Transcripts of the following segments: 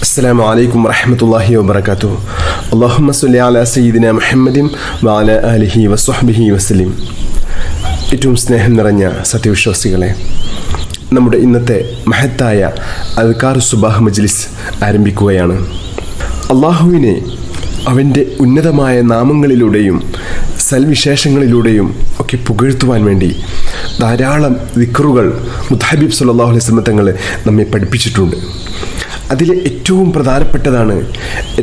അസ്സലാമു അലൈക്കും വറഹ്മത്തുള്ളാഹി വബറകാതുഹു. അല്ലാഹുമ്മ സ്വല്ലി അലാ സയ്യിദിനാ മുഹമ്മദിൻ വഅലാ ആലിഹി വസ്വഹ്ബിഹി വസല്ലം. ഏറ്റവും സ്നേഹം നിറഞ്ഞ സത്യവിശ്വാസികളെ, നമ്മുടെ ഇന്നത്തെ മഹത്തായ അദ്കാർ സുബാഹ് മജ്ലിസ് ആരംഭിക്കുകയാണ്. അള്ളാഹുവിനെ അവൻ്റെ ഉന്നതമായ നാമങ്ങളിലൂടെയും സൽവിശേഷങ്ങളിലൂടെയും ഒക്കെ പുകഴ്ത്തുവാൻ വേണ്ടി ധാരാളം ദിക്റുകൾ മുത്തഹബീബ് സല്ലല്ലാഹു അലൈഹി വസല്ലം തങ്ങൾ നമ്മെ പഠിപ്പിച്ചിട്ടുണ്ട്. അതിലെ ഏറ്റവും പ്രധാനപ്പെട്ടതാണ്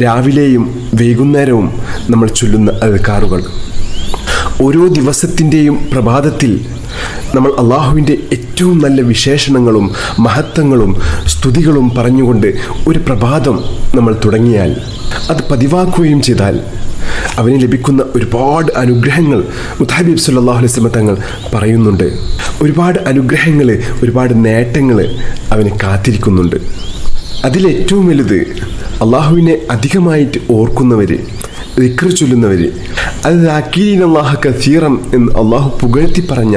രാവിലെയും വൈകുന്നേരവും നമ്മൾ ചൊല്ലുന്ന അദ്കാറുകൾ. ഓരോ ദിവസത്തിൻ്റെയും പ്രഭാതത്തിൽ നമ്മൾ അള്ളാഹുവിൻ്റെ ഏറ്റവും നല്ല വിശേഷണങ്ങളും മഹത്വങ്ങളും സ്തുതികളും പറഞ്ഞുകൊണ്ട് ഒരു പ്രഭാതം നമ്മൾ തുടങ്ങിയാൽ, അത് പതിവാക്കുകയും ചെയ്താൽ അവന് ലഭിക്കുന്ന ഒരുപാട് അനുഗ്രഹങ്ങൾ മുത്തഹബീബ് സല്ലല്ലാഹു അലൈഹി വസല്ലം തങ്ങൾ പറയുന്നുണ്ട്. ഒരുപാട് അനുഗ്രഹങ്ങൾ, ഒരുപാട് നേട്ടങ്ങൾ അവന് കാത്തിരിക്കുന്നുണ്ട്. അതിലേറ്റവും വലുത് അള്ളാഹുവിനെ അധികമായിട്ട് ഓർക്കുന്നവർ, ദിക്ർ ചൊല്ലുന്നവർ, അത് ദാക്കിരീനല്ലാഹ കസീറൻ എന്ന് അള്ളാഹു പുകഴ്ത്തി പറഞ്ഞ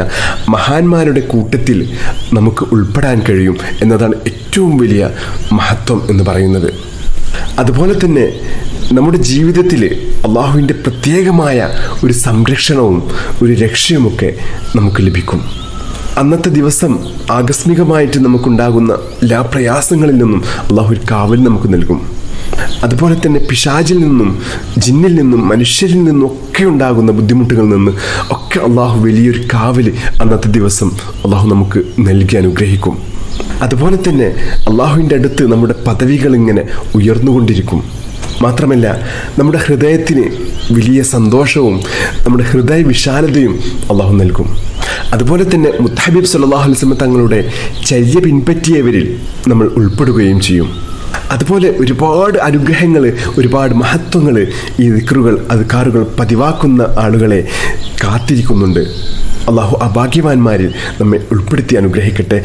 മഹാന്മാരുടെ കൂട്ടത്തിൽ നമുക്ക് ഉൾപ്പെടാൻ കഴിയും എന്നതാണ് ഏറ്റവും വലിയ മഹത്വം എന്ന് പറയുന്നത്. അതുപോലെ തന്നെ നമ്മുടെ ജീവിതത്തിൽ അള്ളാഹുവിൻ്റെ പ്രത്യേകമായ ഒരു സംരക്ഷണവും ഒരു രക്ഷയുമൊക്കെ നമുക്ക് ലഭിക്കും. അന്നത്തെ ദിവസം ആകസ്മികമായിട്ട് നമുക്കുണ്ടാകുന്ന എല്ലാ പ്രയാസങ്ങളിൽ നിന്നും അള്ളാഹു ഒരു കാവൽ നമുക്ക് നൽകും. അതുപോലെ തന്നെ പിശാചിൽ നിന്നും ജിന്നിൽ നിന്നും മനുഷ്യരിൽ നിന്നും ഒക്കെ ഉണ്ടാകുന്ന ബുദ്ധിമുട്ടുകളിൽ നിന്ന് ഒക്കെ അള്ളാഹു വലിയൊരു കാവൽ അന്നത്തെ ദിവസം അള്ളാഹു നമുക്ക് നൽകി അനുഗ്രഹിക്കും. അതുപോലെ തന്നെ അള്ളാഹുവിൻ്റെ അടുത്ത് നമ്മുടെ പദവികൾ ഇങ്ങനെ ഉയർന്നുകൊണ്ടിരിക്കും. മാത്രമല്ല, നമ്മുടെ ഹൃദയത്തിന് വലിയ സന്തോഷവും നമ്മുടെ ഹൃദയ വിശാലതയും അള്ളാഹു നൽകും. അതുപോലെ തന്നെ മുത്തഹബീബ് സല്ലല്ലാഹു അലൈഹി വസല്ലം തങ്ങളുടെ ചര്യ പിൻപറ്റിയവരിൽ നമ്മൾ ഉൾപ്പെടുകയും ചെയ്യും. അതുപോലെ ഒരുപാട് അനുഗ്രഹങ്ങൾ, ഒരുപാട് മഹത്വങ്ങൾ ഈ ദിക്റുകൾ അദ്കാറുകൾ പതിവാക്കുന്ന ആളുകളെ കാത്തിരിക്കുന്നുണ്ട്. അള്ളാഹു അഭാഗ്യവാന്മാരിൽ നമ്മെ ഉൾപ്പെടുത്തി അനുഗ്രഹിക്കട്ടെ.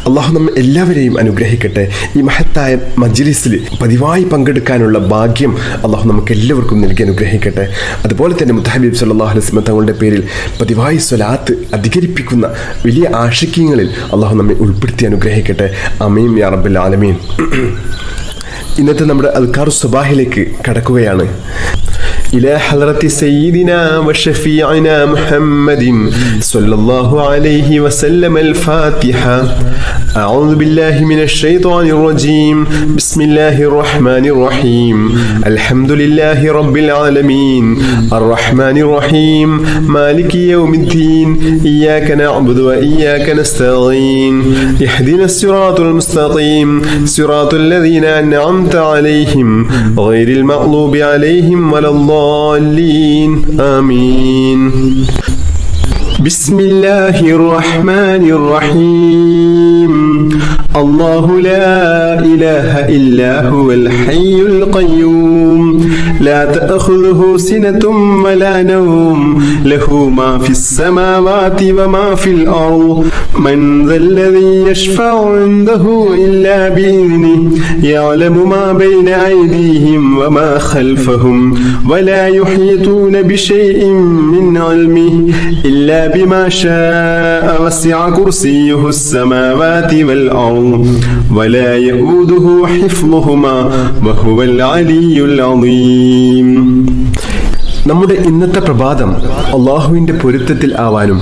അള്ളാഹു നമ്മെ എല്ലാവരെയും അനുഗ്രഹിക്കട്ടെ. ഈ മഹത്തായ മജ്ലിസിൽ പതിവായി പങ്കെടുക്കാനുള്ള ഭാഗ്യം അള്ളാഹു നമുക്ക് എല്ലാവർക്കും നൽകി അനുഗ്രഹിക്കട്ടെ. അതുപോലെ തന്നെ മുത്തഹബീബ് സല്ലല്ലാഹു അലൈഹി വസല്ലം തങ്ങളുടെ പേരിൽ പതിവായി സ്വലാത്ത് അധികരിപ്പിക്കുന്ന വലിയ ആശിക്യങ്ങളിൽ അള്ളാഹു നമ്മെ ഉൾപ്പെടുത്തി അനുഗ്രഹിക്കട്ടെ. ആമീൻ യാ റബ്ബൽ ആലമീൻ. ഇന്നത്തെ നമ്മുടെ അദ്കാർ സുബാഹിലേക്ക് കടക്കുകയാണ്. إلى حضرة سيدنا وشفيعنا محمد صلى الله عليه وسلم الفاتحة. أعوذ بالله من الشيطان الرجيم. بسم الله الرحمن الرحيم. الحمد لله رب العالمين الرحمن الرحيم مالك يوم الدين إياك نعبد وإياك نستعين اهدنا الصراط المستقيم صراط الذين أنعمت عليهم غير المغضوب عليهم ولا الضالين آمين. بسم الله الرحمن الرحيم. الله لا إله إلا هو الحي القيوم لا تأخذه سنة ولا نوم له ما في السماوات وما في الأرض من ذا الذي يشفع عنده إلا بإذنه يعلم ما بين أيديهم وما خلفهم ولا يحيطون بشيء من علمه إلا بما شاء وسع كرسيه السماوات والأرض ولا يؤوده حفظهما وهو العلي العظيم. നമ്മുടെ ഇന്നത്തെ പ്രഭാതം അള്ളാഹുവിൻ്റെ പൊരുത്തത്തിൽ ആവാനും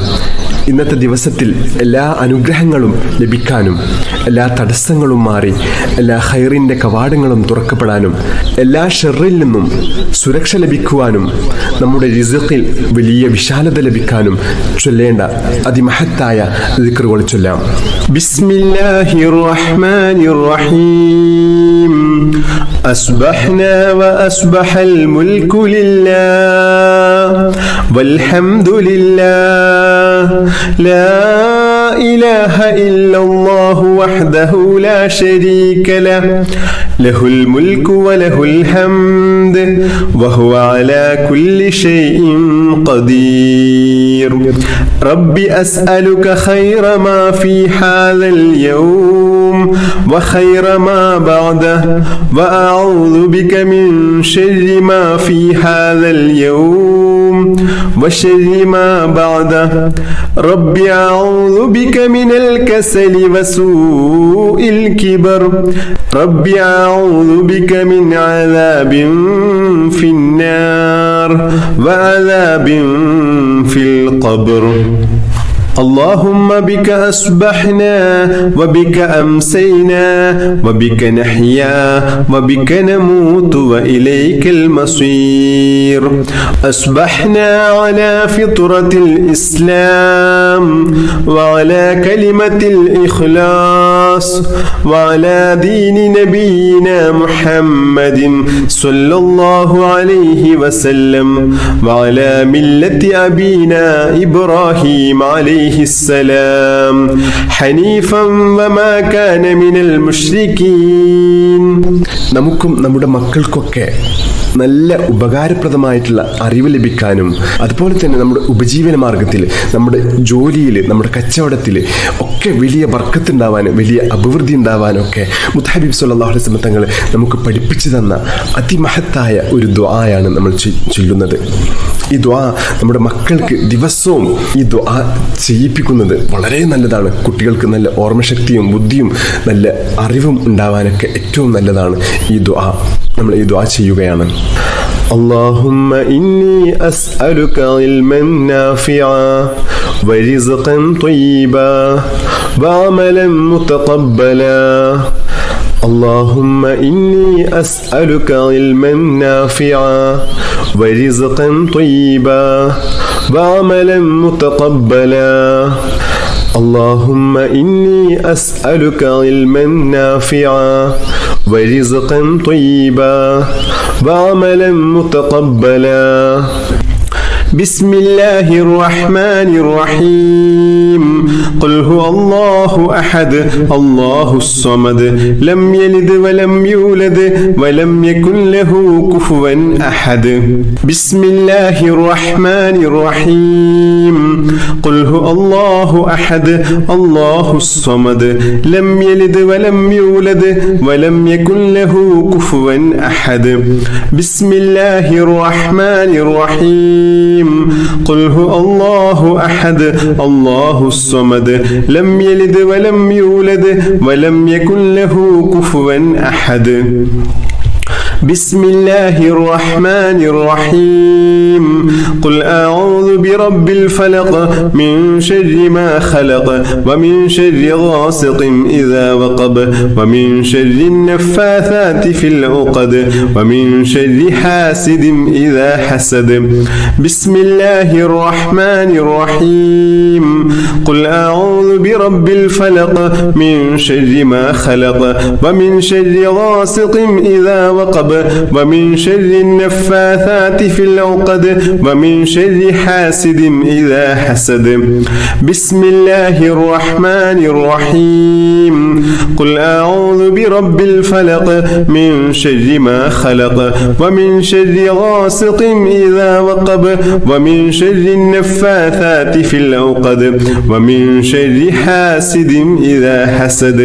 ഇന്നത്തെ ദിവസത്തിൽ എല്ലാ അനുഗ്രഹങ്ങളും ലഭിക്കാനും എല്ലാ തടസ്സങ്ങളും മാറി എല്ലാ ഖൈറിൻ്റെ കവാടങ്ങളും തുറക്കപ്പെടാനും എല്ലാ ഷർറിൽ നിന്നും സുരക്ഷ ലഭിക്കുവാനും നമ്മുടെ റിസ്ഖിൽ വലിയ വിശാലത ലഭിക്കാനും ചൊല്ലേണ്ട അതിമഹത്തായ ദിക്റുകൾ ചൊല്ലാം. ബിസ്മില്ലാഹിർ റഹ്മാനിർ റഹീം. അസ്ബഹ്നാ വഅസ്ബഹൽ മുൽക്കു ലില്ലാഹ് വൽഹംദുലില്ലാഹ് لا إله إلا الله وحده لا شريك له له الملك وله الحمد وهو على كل شيء قدير. رب أسألك خير ما في هذا اليوم وخير ما بعده وأعوذ بك من شر ما في هذا اليوم وشر ما بعده رب أعوذ بك من الكسل وسوء الكبر رب أعوذ بك من عذاب في النار وعذاب في القبر اللهم بك أصبحنا وبك أمسينا وبك نحيا وبك نموت وإليك المصير أصبحنا على فطرة الإسلام وعلى كلمة الإخلاص وعلى دين نبينا محمد صلى الله عليه وسلم وعلى ملة أبينا إبراهيم عليه السلام حنيفا وما كان من المشركين. നമുക്കും നമ്മുടെ മക്കൾക്കൊക്കെ നല്ല ഉപകാരപ്രദമായിട്ടുള്ള അറിവ് ലഭിക്കാനും അതുപോലെ തന്നെ നമ്മുടെ ഉപജീവന മാർഗത്തിൽ, നമ്മുടെ ജോലിയിൽ, നമ്മുടെ കച്ചവടത്തിൽ ഒക്കെ വലിയ ബർക്കത്തുണ്ടാവാനും വലിയ അഭിവൃദ്ധി ഉണ്ടാവാനും ഒക്കെ മുത്തഹബീബ് സ്വല്ലല്ലാഹു അലൈഹി വസല്ലം തങ്ങൾ നമുക്ക് പഠിപ്പിച്ചു തന്ന അതിമഹത്തായ ഒരു ദുആയാണ് നമ്മൾ ചൊല്ലുന്നത്. ഈ ദുആ നമ്മുടെ മക്കൾക്ക് ദിവസവും ഈ ദുആ ചെയ്യിപ്പിക്കുന്നത് വളരെ നല്ലതാണ്. കുട്ടികൾക്ക് നല്ല ഓർമ്മശക്തിയും ബുദ്ധിയും നല്ല അറിവും ഉണ്ടാവാനൊക്കെ ഏറ്റവും നല്ലതാണ് ഈ ദുആ. നമ്മൾ ഈ ദുആ ചെയ്യുകയാണ്. اللهم إني أسألك علما نافعا ورزقا طيبا وعملا متقبلا اللهم إني أسألك علما نافعا ورزقا طيبا وعملا متقبلا اللهم إني أسألك علما نافعا ورزقا طيبا وعملا متقبلا بسم الله الرحمن الرحيم قل هو الله أحد الله الصمد لم يلد ولم يولد ولم يكن له كفوا أحد بسم الله الرحمن الرحيم قل هو الله أحد الله الصمد لم يلد ولم يولد ولم يكن له كفوا أحد بسم الله الرحمن الرحيم قل هو الله أحد الله الصمد لم يلد ولم يولد ولم يكن له كفوا أحد بسم الله الرحمن الرحيم قل أعوذ برب الفلق من شر ما خلق ومن شر غاسق إذا وقب ومن شر النفاثات في العقد ومن شر حاسد إذا حسد بسم الله الرحمن الرحيم قل أعوذ برب الفلق من شر ما خلق ومن شر غاسق إذا وقب ومن شر النفاثات في العقد ومن شر حاسد إذا حسد بسم الله الرحمن الرحيم قل أعوذ برب الفلق من شر ما خلق ومن شر غاسق إذا وقب ومن شر النفاثات في العقد ومن شر حاسد إذا حسد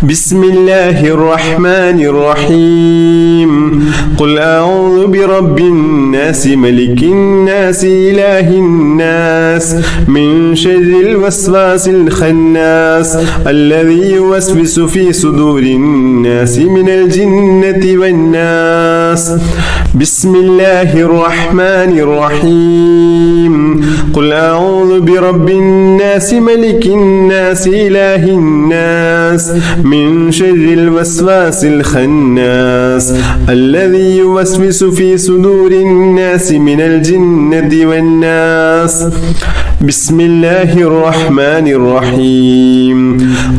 بسم الله الرحمن الرحيم قل أعوذ برب الناس ملك الناس إله الناس من شر الوسواس الخناس الذي يوسوس في صدور الناس من الجنة والناس بسم الله الرحمن الرحيم قل أعوذ برب الناس ملك الناس إله الناس من شر الوسواس الخناس الذي يوسوس في صدور الناس من الجنة والناس بسم الله الرحمن الرحيم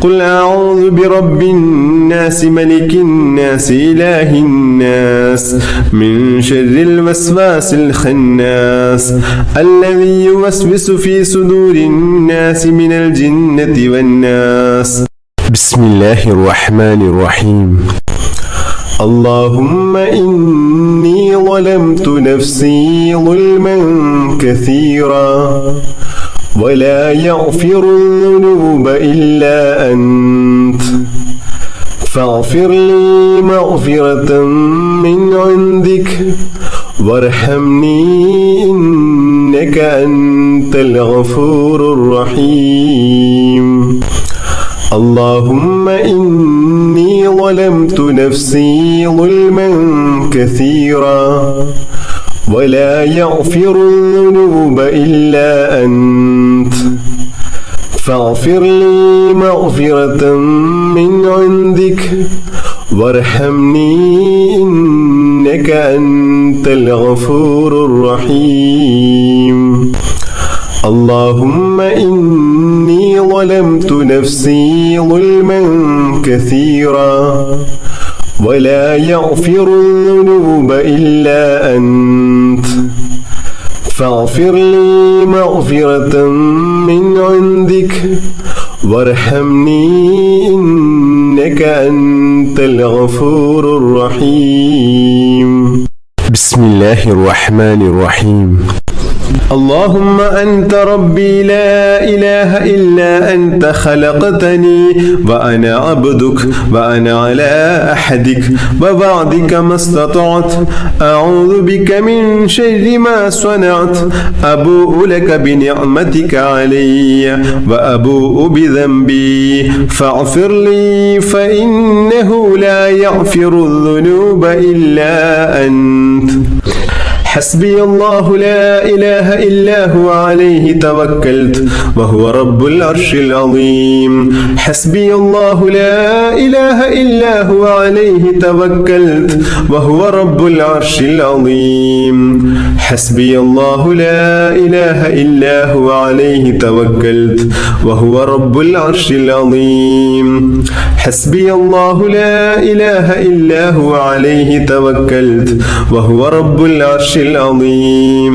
قل أعوذ برب الناس ملك الناس إله الناس من شر الوسواس الخناس الذي يوسوس في صدور الناس من الجنة والناس بسم الله الرحمن الرحيم اللهم إني ظلمت نفسي ظلما كثيرا ولا يغفر الذنوب إلا أنت فاغفر لي مغفرة من عندك وارحمني إنك إنك أنت الغفور الرحيم اللهم إني ظلمت نفسي ظلما كثيرا ولا يغفر الذنوب إلا أنت فاغفر لي مغفرة من عندك وارحمني إنك أنت الغفور الرحيم اللهم إني ظلمت نفسي ظلما كثيرا ولا يغفر الذنوب إلا أنت فاغفر لي مغفرة من عندك وارحمني إنك أنت الغفور الرحيم بسم الله الرحمن الرحيم اللهم أنت ربي لا إله إلا أنت خلقتني وأنا عبدك وأنا على أحدك ووعدك ما استطعت أعوذ بك من شر ما صنعت أبوء لك بنعمتك علي وأبوء بذنبي فاغفر لي فإنه لا يغفر الذنوب إلا أنت حسبي الله لا إله إلا هو عليه توكلت وهو رب العرش العظيم حسبي الله لا إله إلا هو عليه توكلت وهو رب العرش العظيم حسبي الله لا إله إلا هو عليه توكلت وهو رب العرش العظيم حسبي الله لا إله إلا هو عليه توكلت وهو رب العرش العظيم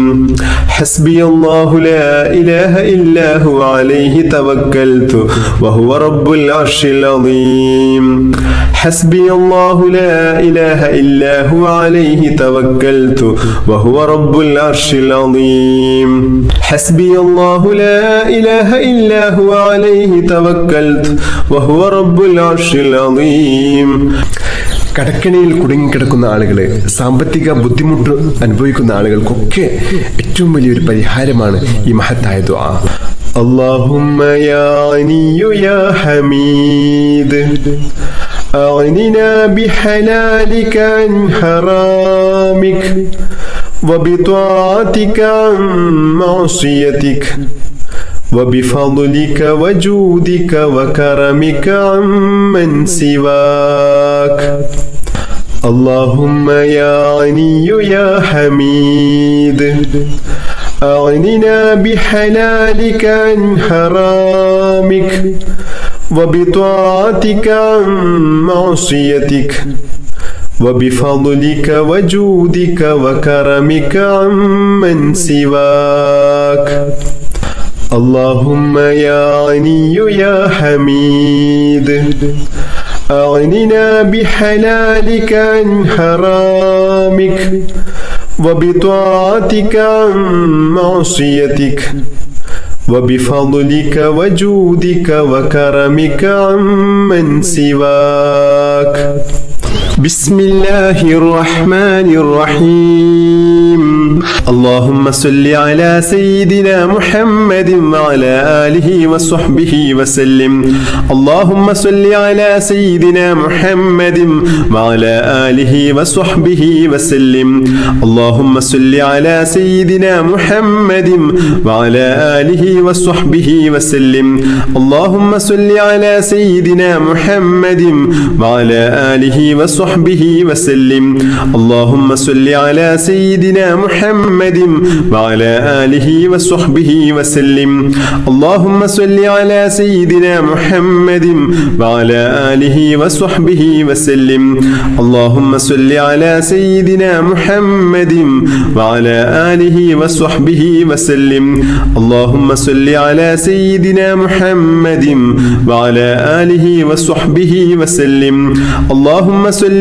حسبي الله لا إله إلا هو عليه توكلت وهو رب العرش العظيم حسبي الله لا إله إلا هو عليه توكلت وهو رب العرش العظيم حسبي الله لا إله إلا هو عليه توكلت وهو رب العرش العظيم കടക്കണിയിൽ കുടുങ്ങിക്കിടക്കുന്ന ആളുകളെ, സാമ്പത്തിക ബുദ്ധിമുട്ട് അനുഭവിക്കുന്ന ആളുകൾക്കൊക്കെ ഏറ്റവും വലിയൊരു പരിഹാരമാണ് ഈ മഹത്തായ ദുആ. اللهم يا غني يا حميد أغننا بحلالك عن حرامك وبطاعتك عن معصيتك وبفضلك وجودك وكرمك عمن سواك اللهم يا غني يا حميد أغننا بحلالك عن حرامك وبطاعتك عن معصيتك وبفضلك وجودك وكرمك عمن سواك اللهم يا غني يا حميد أغننا بحلالك عن حرامك وبطاعتك عن معصيتك وبفضلك وجودك وكرمك عمن سواك بسم الله الرحمن الرحيم اللهم صل على سيدنا محمد وعلى آله وصحبه وسلم اللهم صل على سيدنا محمد وعلى آله وصحبه وسلم اللهم صل على سيدنا محمد وعلى آله وصحبه وسلم اللهم صل على سيدنا محمد وعلى آله وصحبه وسلم اللهم صل على سيدنا محمد وعلى آله وصحبه وسلم اللهم صل على سيدنا محمد وعلى آله وصحبه وسلم اللهم صل على سيدنا محمد وعلى آله وصحبه وسلم اللهم صل على سيدنا محمد وعلى آله وصحبه وسلم اللهم صل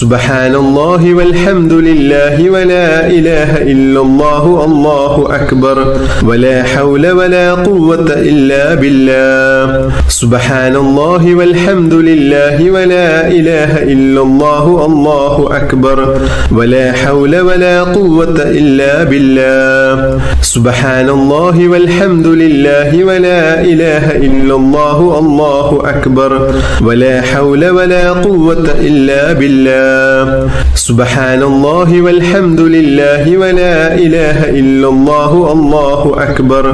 സുബ്ഹാനല്ലാഹി വൽഹംദുലില്ലാഹി വലാ ഇലാഹ ഇല്ലല്ലാഹു അല്ലാഹു അക്ബർ വലാ ഹൗല വലാ ഖുവത ഇല്ലാ ബില്ലാഹ് സുബ്ഹാനല്ലാഹി വൽഹംദുലില്ലാഹി വലാ ഇലാഹ ഇല്ലല്ലാഹു അല്ലാഹു അക്ബർ വലാ ഹൗല വലാ ഖുവത ഇല്ലാ ബില്ലാഹ് സുബ്ഹാനല്ലാഹി വൽഹംദുലില്ലാഹി വലാ ഇലാഹ ഇല്ലല്ലാഹു അല്ലാഹു അക്ബർ വലാ ഹൗല വലാ ഖുവത ഇല്ലാ ബില്ലാഹ് സുബ്ഹാനല്ലാഹി വൽഹംദുലില്ലാഹി വലാ ഇലാഹ ഇല്ലല്ലാഹു അല്ലാഹു അക്ബർ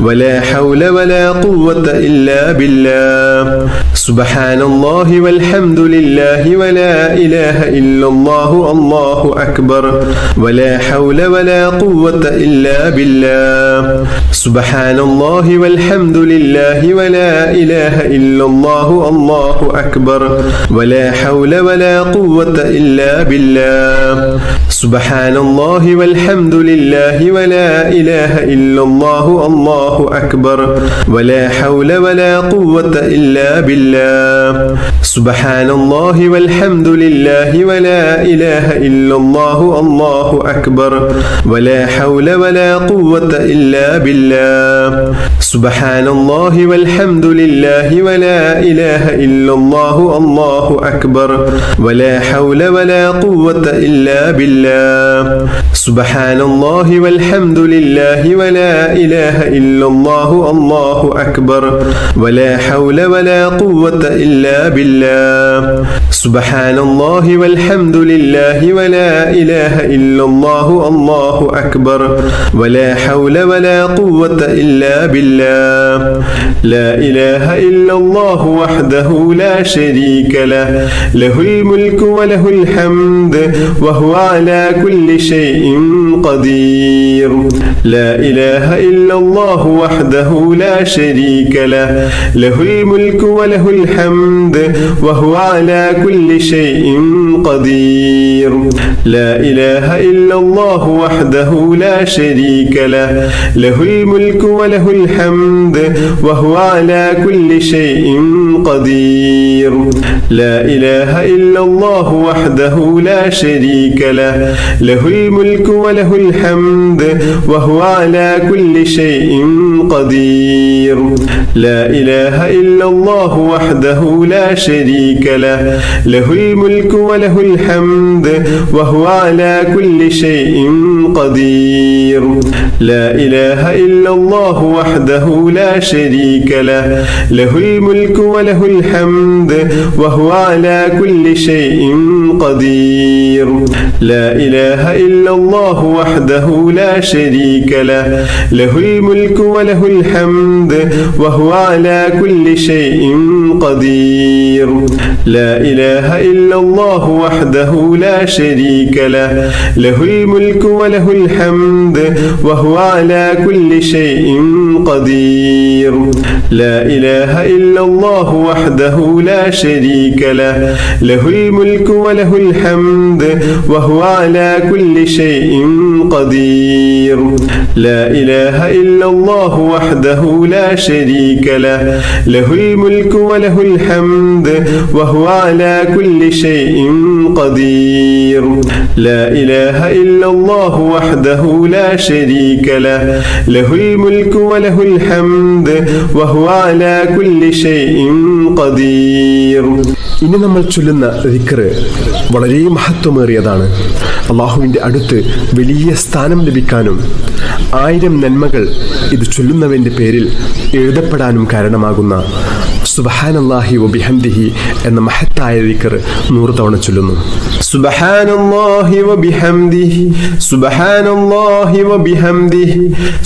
വലാ ഹൗല വലാ ഖുവത ഇല്ലാ ബില്ലാഹ് സുബ്ഹാനല്ലാഹി വൽഹംദുലില്ലാഹി വലാ ഇലാഹ ഇല്ലല്ലാഹു അല്ലാഹു അക്ബർ വലാ ഹൗല വലാ ഖുവത ഇല്ലാ ബില്ലാഹ് സുബ്ഹാനല്ലാഹി വൽഹംദുലില്ലാഹി വലാ ഇലാഹ ഇല്ലല്ലാഹു അല്ലാഹു അക്ബർ വലാ ഹൗല വലാ ഖുവത ഇല്ലാ ബില്ലാഹ് സുബ്ഹാനല്ലാഹി വൽഹംദുലില്ലാഹി വലാ ഇലാഹ ഇല്ലല്ലാഹു അല്ലാഹു അക്ബർ വലാ ഹൗല വലാ ഖുവത ഇല്ലാ ബില്ലാഹ് സുബ്ഹാനല്ലാഹി വൽഹംദുലില്ലാഹി വലാ ഇലാഹ ഇല്ലല്ലാഹു അല്ലാഹു അക്ബർ വലാ ഹൗല വലാ ഖുവത ഇല്ലാ ബില്ലാഹ് സുബ്ഹാനല്ലാഹി വൽഹംദുലില്ലാഹി വലാ ഇലാഹ ഇല്ലല്ലാഹു അല്ലാഹു അക്ബർ വലാ ഹൗല വലാ ഖുവത ഇല്ലാ ബില്ലാഹ് സുബ്ഹാനല്ലാഹി വൽഹംദുലില്ലാഹി വലാ ഇലാഹ ഇല്ലല്ലാഹു അല്ലാഹു അക്ബർ വലാ ഹൗല വലാ ഖുവത ഇല്ലാ ബില്ലാഹ് സുബ്ഹാനല്ലാഹി വൽഹംദുലില്ലാഹി വലാ ഇലാഹ ഇല്ലല്ലാഹു അല്ലാഹു അക്ബർ വലാ ഹൗല വലാ ഖുവത ഇല്ലാ ബില്ലാഹ് ലാ ഇലാഹ ഇല്ലല്ലാഹു വഹ്ദഹു ലാ ശരീക ലഹു ലഹുൽ മുൽക്കു വലഹുൽ ഹംദ് വഹുവ അലാ കുല്ലി ഷൈഇൻ ഖദീർ ലാ ഇലാഹ ഇല്ലല്ലാഹു വഹ്ദഹു ലാ ശരീക ലഹു ലഹുൽ മുൽക്കു വലഹുൽ ഹംദ് വഹുവ അലാ കുല്ലി ഷൈഇൻ ഖദീർ ലാ ഇലാഹ ഇല്ലല്ലാഹു വഹ്ദഹു ലാ ശരീക ലഹു ലഹുൽ മുൽക്കു വലഹുൽ ഹംദ് വഹുവ അലാ കുല്ലി ഷൈഇൻ ഖദീർ ലാ ഇലാഹ ഇല്ലല്ലാഹു വഹ്ദഹു ലാ ശരീക ലഹു ലഹുൽ മുൽക്കു വലഹുൽ ഹംദ് വഹുവ അലാ കുല്ലി ഷൈഇൻ ഖദീർ ലാ ഇലാഹ ഇല്ലല്ലാഹു വഹ്ദഹു ലാ ശരീക ലഹു ലഹുൽ മുൽക്കു വലഹുൽ ഹംദ് വഹുവ അലാ കുല്ലി ഷൈഇൻ ഖദീർ ലാ ഇലാഹ ഇല്ലല്ലാഹു വഹ്ദഹു ലാ ശരീക ലഹു ലഹുൽ മുൽക്കു വലഹുൽ ഹംദ് വഹുവ അലാ കുല്ലി ഷൈഇൻ ഖദീർ ലാ ഇലാഹ ഇല്ലല്ലാഹു വഹ്ദഹു ലാ ശരീക ലഹു ലഹുൽ മുൽക്കു വലഹുൽ ഹംദ് വഹുവ അലാ കുല്ലി ഷൈഇൻ ഖദീർ ലാ ഇലാഹ ഇല്ലല്ലാഹു വഹ്ദഹു ലാ ശരീക ലഹു ലഹുൽ മുൽക്കു വലഹുൽ ഹംദ് വഹുവ അലാ കുല്ലി ഷൈഇൻ ഖദീർ ലാ ഇലാഹ ഇല്ലല്ലാഹു വഹ്ദഹു ലാ ശരീക ലഹു ലഹുൽ മുൽക്കു വലഹുൽ ഹംദ് വഹുവ അലാ കുല്ലി ഷൈഇൻ ഖദീർ ലാ ഇലാഹ ഇല്ലല്ലാഹു വഹ്ദഹു ലാ ശരീക ലഹു ലഹുൽ മുൽക്കു വലഹുൽ ഹംദ് വഹുവ അലാ കുല്ലി ഷൈഇൻ ഖദീർ ലാ ഇലാഹ ഇല്ലല്ലാഹു വഹ്ദഹു ലാ ശരീക ലഹു ലഹുൽ മുൽക്കു വലഹുൽ ഹംദ് വഹുവ അലാ കുല്ലി ഷൈഇൻ ഖദീർ. ഇനി നമ്മൾ ചൊല്ലുന്ന ദിക്ർ വളരെ മഹത്വമേറിയതാണ്. അള്ളാഹുവിൻ്റെ അടുത്ത് വലിയ സ്ഥാനം ലഭിക്കാനും 1000 നന്മകൾ ഇത് ചൊല്ലുന്നവൻ്റെ പേരിൽ എഴുതപ്പെടാനും കാരണമാകുന്ന സുബ്ഹാനല്ലാഹി വബിഹംദിഹി എന്ന മഹത്തായ ദിക്ർ 100 തവണ ചൊല്ലുന്നു. സുബ്ഹാനല്ലാഹി വബിഹംദിഹി സുബ്ഹാനല്ലാഹി വബിഹംദിഹി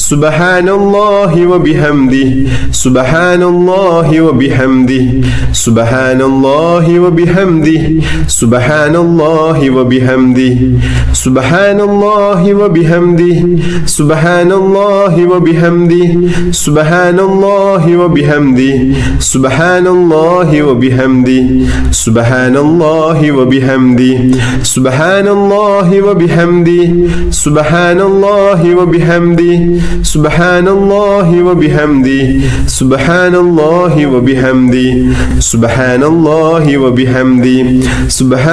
സുബ്ഹാനല്ലാഹി വബിഹംദിഹി സുബ്ഹാനല്ലാഹി വബിഹംദിഹി സുബ്ഹാനല്ലാഹി വബിഹംദിഹി സുബ്ഹാനല്ലാഹി വബിഹംദിഹി സുബ്ഹാനല്ലാഹി വബിഹംദിhi സുബ്ഹാനല്ലാഹി വബിഹംദിhi സുബ്ഹാനല്ലാഹി വബിഹംദിhi സുബ്ഹാനല്ലാഹി വബിഹംദിhi സുബ്ഹാനല്ലാഹി വബിഹംദിhi സുബ്ഹാനല്ലാഹി വബിഹംദിhi സുബ്ഹാനല്ലാഹി വബിഹംദിhi സുബ്ഹാനല്ലാഹി വബിഹംദിhi സുബ്ഹാനല്ലാഹി വബിഹംദിhi സുബ്ഹാനല്ലാഹി വബിഹംദിhi സുബ്ഹാനല്ലാഹി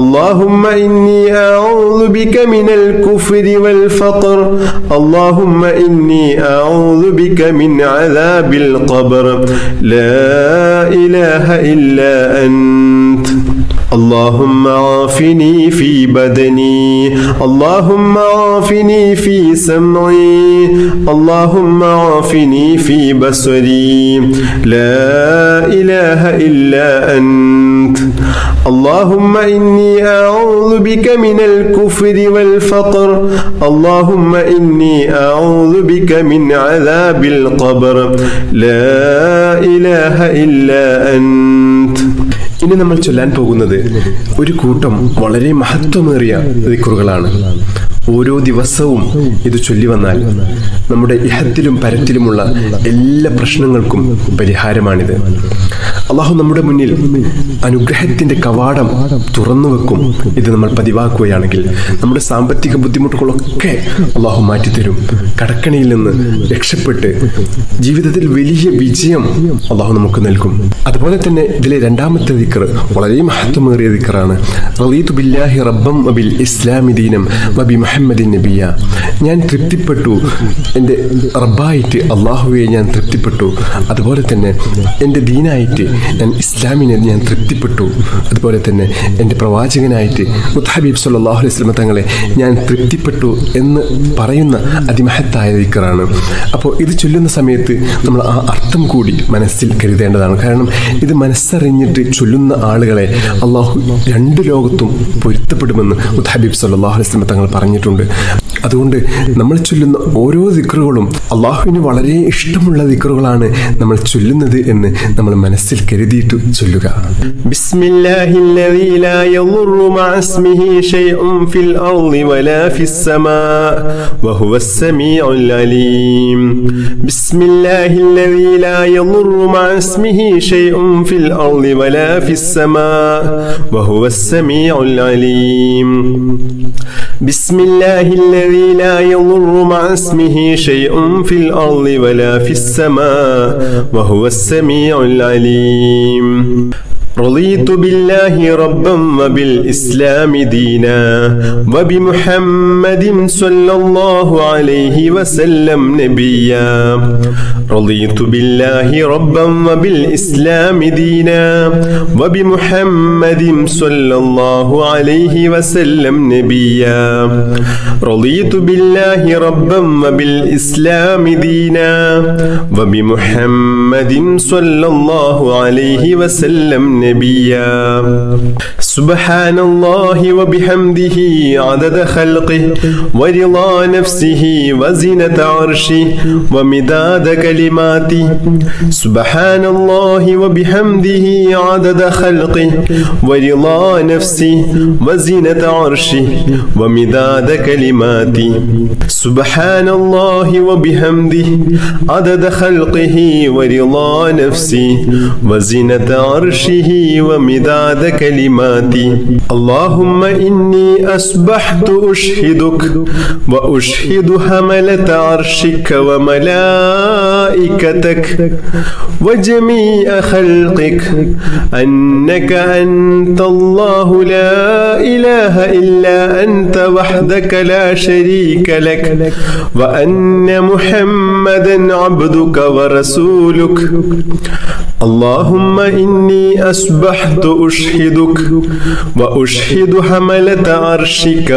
اللهم إني أعوذ بك من الكفر والفقر اللهم إني أعوذ بك من عذاب القبر لا إله إلا أنت اللهم عافني في بدني اللهم عافني في سمعي اللهم عافني في بصري لا إله إلا أنت اللهم إني أعوذ بك من الكفر والفقر اللهم إني أعوذ بك من عذاب القبر لا إله إلا أنت. ഇനി നമ്മൾ ചൊല്ലാൻ പോകുന്നത് ഒരു കൂട്ടം വളരെ മഹത്വമേറിയ ദിക്റുകളാണ്. ഓരോ ദിവസവും ഇത് ചൊല്ലി വന്നാൽ നമ്മുടെ ഇഹത്തിലും പരത്തിലുമുള്ള എല്ലാ പ്രശ്നങ്ങൾക്കും പരിഹാരമാണിത്. അള്ളാഹു നമ്മുടെ മുന്നിൽ അനുഗ്രഹത്തിന്റെ കവാടം തുറന്നു വെക്കും. ഇത് നമ്മൾ പതിവാക്കുകയാണെങ്കിൽ നമ്മുടെ സാമ്പത്തിക ബുദ്ധിമുട്ടുകളൊക്കെ അള്ളാഹു മാറ്റിത്തരും. കടക്കണിയിൽ നിന്ന് രക്ഷപ്പെട്ട് ജീവിതത്തിൽ വലിയ വിജയം അള്ളാഹു നമുക്ക് നൽകും. അതുപോലെ തന്നെ ഇതിലെ രണ്ടാമത്തെ ദിക്ർ വളരെ മഹത്വമേറിയ ദിക്റാണ്. റളീതു ബില്ലാഹി റബ്ബൻ വബിൽ ഇസ്ലാമി ദീനം വബി മുഹമ്മദിൻ നബിയ. ഞാൻ തൃപ്തിപ്പെട്ടു, എൻ്റെ റബ്ബായിട്ട് അള്ളാഹുവെ ഞാൻ തൃപ്തിപ്പെട്ടു. അതുപോലെ തന്നെ എൻ്റെ ദീനായിട്ട് ഞാൻ ഇസ്ലാമിനെ ഞാൻ തൃപ്തിപ്പെട്ടു. അതുപോലെ തന്നെ എൻ്റെ പ്രവാചകനായിട്ട് മുത്തഹബീബ് സല്ലല്ലാഹു അലൈഹി വസല്ലം തങ്ങളെ ഞാൻ തൃപ്തിപ്പെട്ടു എന്ന് പറയുന്ന അതിമഹത്തായ ദിക്റാണ്. അപ്പോൾ ഇത് ചൊല്ലുന്ന സമയത്ത് നമ്മൾ ആ അർത്ഥം കൂടി മനസ്സിൽ കരുതേണ്ടതാണ്. കാരണം ഇത് മനസ്സറിഞ്ഞിട്ട് ചൊല്ലുന്ന ആളുകളെ അള്ളാഹു രണ്ട് ലോകത്തും പൊരുത്തപ്പെടുമെന്ന് മുത്തഹബീബ് സല്ലല്ലാഹു അലൈഹി വസല്ലം തങ്ങൾ പറഞ്ഞിട്ടുണ്ട്. അതുകൊണ്ട് നമ്മൾ ചൊല്ലുന്ന ഓരോ ദിക്റുകളും അള്ളാഹുവിന് വളരെ ഇഷ്ടമുള്ള ദിക്റുകളാണ് നമ്മൾ ചൊല്ലുന്നത് എന്ന് നമ്മൾ മനസ്സിൽ കരുതിയിട്ട് ചൊല്ലുക. ബിസ്മില്ലാഹില്ലദീ ലാ യദുറു മഅ ഇസ്മിഹി ശൈഉൻ ഫിൽ അർളി വലാ ഫിസ് സമാഅ വഹുവസ് സമീഉൽ അലീം. ബിസ്മില്ലാഹില്ലദീ ലാ യദുറു മഅ ഇസ്മിഹി ശൈഉൻ ഫിൽ അർളി വലാ ഫിസ് സമാഅ വഹുവസ് സമീഉൽ അലീം. ബിസ്മില്ലാഹില്ലദീ ലാ യദുറു മഅ ഇസ്മിഹി ശൈഉൻ ഫിൽ അർളി വലാ ഫിസ് സമാഅ വഹുവസ് സമീഉൽ അലീം. رضيت بالله ربا وبالإسلام دينا وبمحمد صلى الله عليه وسلم نبيا. رضيت بالله ربا وبالإسلام دينا وبمحمد صلى الله عليه وسلم نبيا. رضيت بالله ربا وبالإسلام دينا وبمحمد صلى الله عليه وسلم نبيا. سبحان الله وبحمده عدد خلقه ورضا نفسه وزنة عرشه ومداد كلماته. سبحان الله وبحمده عدد خلقه ورضا نفسه وزنة عرشه ومداد كلماته. سبحان الله وبحمده عدد خلقه ورضا نفسه وزنة عرشه ومداد كلماتي. اللهم إني أصبحت أشهدك وأشهد حملة عرشك وملائكتك وجميع خلقك أنك أنت الله لا إله إلا أنت وحدك لا شريك لك وأن محمدا عبدك ورسولك. اللهم إني أصبحت أشهدك وأشهد حملة عرشك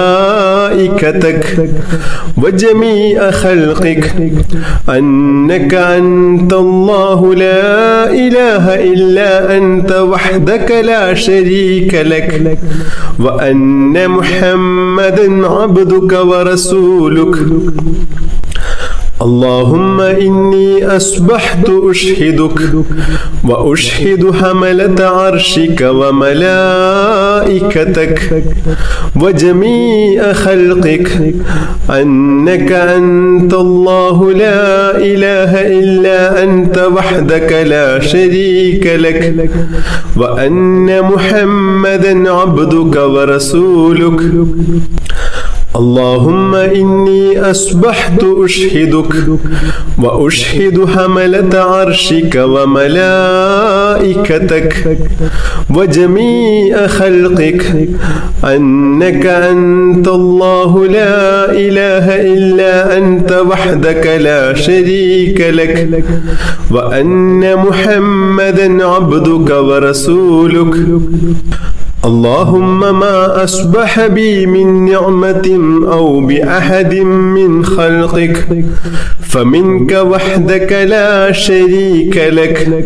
وملائكتك وجميع خلقك أنك أنت الله لا إله إلا أنت وحدك لا شريك لك وأن محمدا عبدك ورسولك. اللهم إني أصبحت أشهدك وأشهد حملة عرشك وملائكتك وجميع خلقك أنك أنت الله لا إله إلا أنت وحدك لا شريك لك وأن محمدا عبدك ورسولك. اللهم إني أصبحت أشهدك وأشهد حملة عرشك وملائكتك وجميع خلقك أنك أنت الله لا إله إلا أنت وحدك لا شريك لك وأن محمدا عبدك ورسولك. اللهم ما أصبح بي من نعمة أو بأحد من خلقك فمنك وحدك لا شريك لك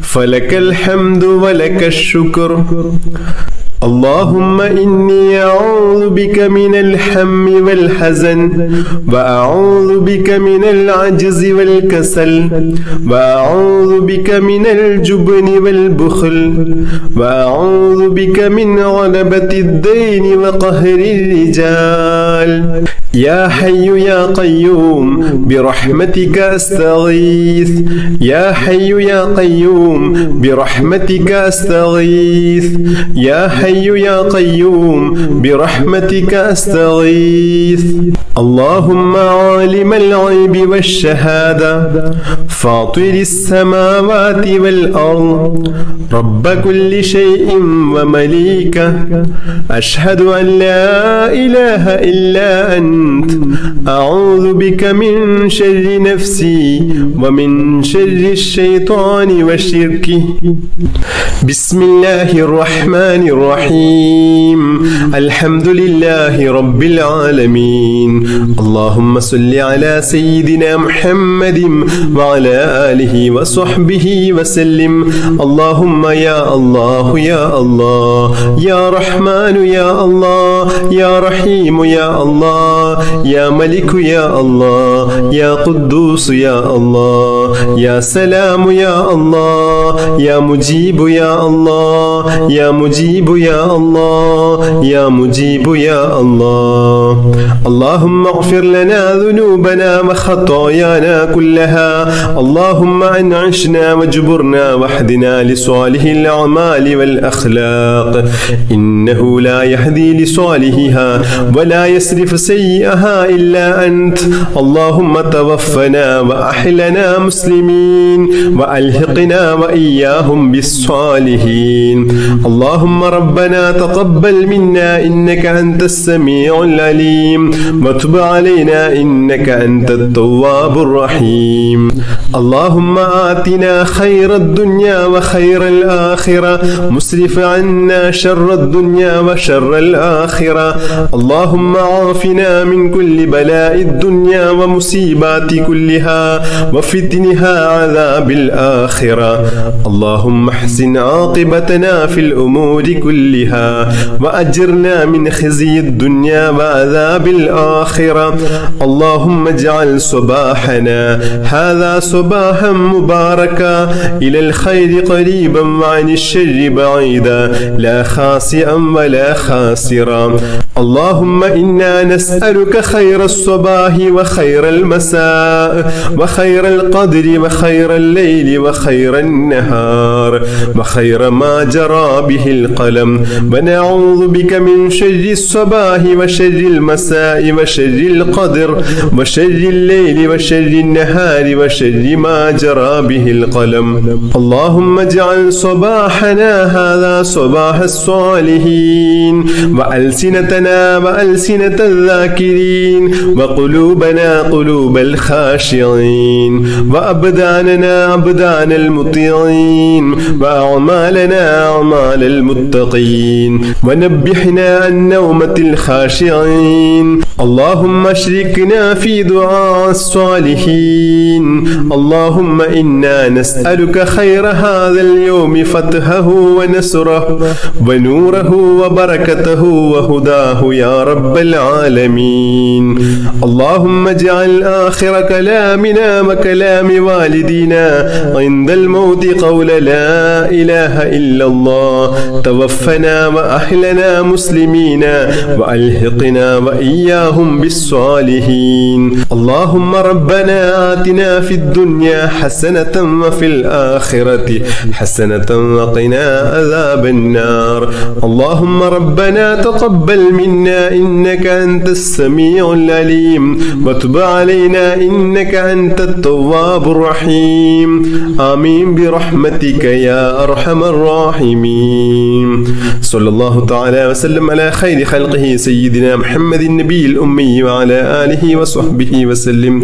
فلك الحمد ولك الشكر. اللهم إني أعوذ بك من الهم والحزن وأعوذ بك من العجز والكسل وأعوذ بك من الجبن والبخل وأعوذ بك من غلبة الدين وقهر الرجال. يا حي يا قيوم برحمتك أستغيث. يا حي يا قيوم برحمتك أستغيث. يا حي يا قيوم برحمتك أستغيث. اللهم عالم الغيب والشهادة فاطر السماوات والأرض رب كل شيء ومليكه أشهد أن لا إله إلا أنت أعوذ بك من شر نفسي ومن شر الشيطان وشركه. بسم الله الرحمن الرحيم الحمد لله رب العالمين. اللهم صل على سيدنا محمد وعلى آله وصحبه وسلم. اللهم يا الله يا الله يا رحمن يا الله يا رحيم يا الله يا ملك يا الله يا قدوس يا الله يا سلام يا الله يا مجيب يا الله يا مجيب يا الله يا مجيب يا الله. اللهم اغفر لنا ذنوبنا وخطايانا كلها. اللهم أنعشنا واجبرنا واهدنا لصالح الأعمال والأخلاق إنه لا يهدي لصالحها ولا يصرف سيئها إلا أنت. اللهم توفنا وأحلنا مسلمين وألحقنا وإياهم بالصالحين. اللهم ربنا تقبل منا إنك أنت السميع العليم وتب علينا إنك أنت التواب الرحيم. اللهم آتنا خير الدنيا وخير الآخرة مسرف عنا شر الدنيا وشر الآخرة. اللهم عافنا من كل بلاء الدنيا ومصيبات كلها وفتنها عذاب الآخرة. اللهم احسن عاقبتنا في الأمور كلها وأجرنا من خزي الدنيا وعذاب الآخرة. اللهم اجعل صباحنا هذا صباحا مباركا إلى الخير قريبا وعن الشر بعيدا لا خاسئا ولا خاسرا. اللهم إنا نسألك خير الصباح وخير المساء وخير القدر وخير الليل وخير النهار وخير ما جرى به القلم ونعوذ بك من شر الصباح وشر المساء وشر القدر وشر الليل وشر النهار وشر ما جرى به القلم. اللهم اجعل صباحنا هذا صباح الصالحين وألسنتنا وألسنة الذاكرين وقلوبنا قلوب الخاشعين وأبداننا أبدان المطيعين وأعمالنا أعمال المتقين ونبحنا عن نومة الخاشعين. اللهم اشركنا في دعاء الصالحين. اللهم إنا نسألك خير هذا اليوم فتحه ونصره ونوره وبركته وهداه يا رب العالمين. اللهم اجعل آخر كلامنا وكلام والدينا عند الموت قول لا إله إلا الله. توفنا وأحلنا مسلمين وألحقنا وإياهم هم بالصالحين اللهم ربنا آتنا في الدنيا حسنة وفي الآخرة حسنة وقنا عذاب النار اللهم ربنا تقبل منا إنك أنت السميع العليم وتب علينا إنك أنت التواب الرحيم آمين برحمتك يا أرحم الراحمين صلى الله تعالى وسلم على خير خلقه سيدنا محمد النبي الأمي وعلى آله وصحبه وسلم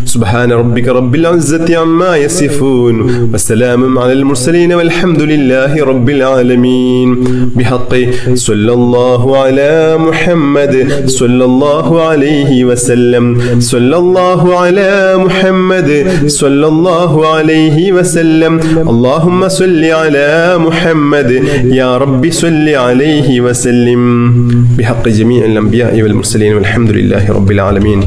سبحان ربك رب العزة عما يصفون وسلام على المرسلين والحمد لله رب العالمين بحق صلى الله على محمد صلى الله عليه وسلم صلى الله على محمد صلى الله عليه وسلم اللهم صل على محمد يا رب صل عليه وسلم بحق جميع الأنبياء والمرسلين والحمد لله رب العالمين